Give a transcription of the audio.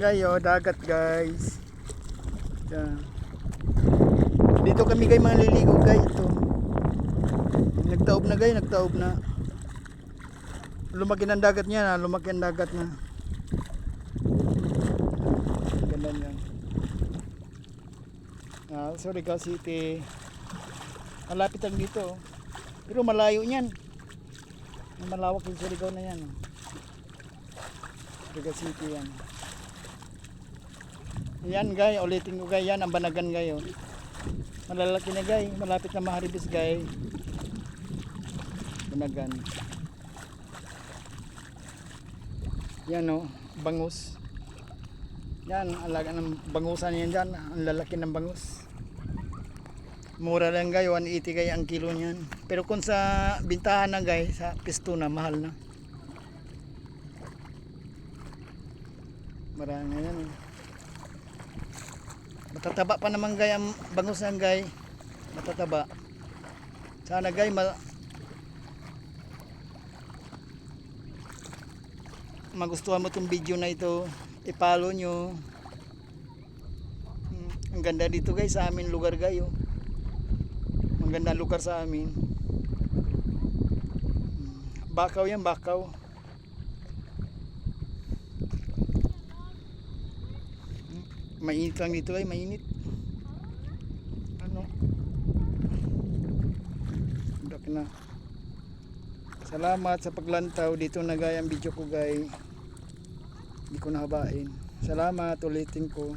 guys, oh, dagat guys. Yan. Dito kami guys maliligo guys ito. Nagtaob na guys, nagtaob na. Lumaki ng dagat niya na, lumaki ang dagat na. Ganda niyan. Surigao City. Malapit lang dito. Pero malayo niyan. Malawak yung Surigao na yan. Surigao City yan. Yan guys, ulitin ko guys, yan ang Banagan guys. Oh. Malalaki na guys, malapit na maharibis guys. Banagan. Yan oh, bangus. Yan, alaga ng bangusan yan dyan. Ang lalaki ng bangus. Mura lang guys, 180 guys ang kilo niyan. Pero kung sa bintahan na guys, sa pisto na, mahal na. Marami yan eh. Matataba pa naman guys ang bangus yan guys. Matataba. Sana guys magustuhan mo itong video na ito. I-follow nyo. Ang ganda dito guys sa amin lugar guys. Oh. Ang ganda lugar sa amin. Bakaw yan, Bakaw. Mainit lang dito ay mainit. Ano? Na. Salamat sa paglantaw. Dito na gaya ang video ko guys. Hindi ko nahabain. Salamat ulitin ko.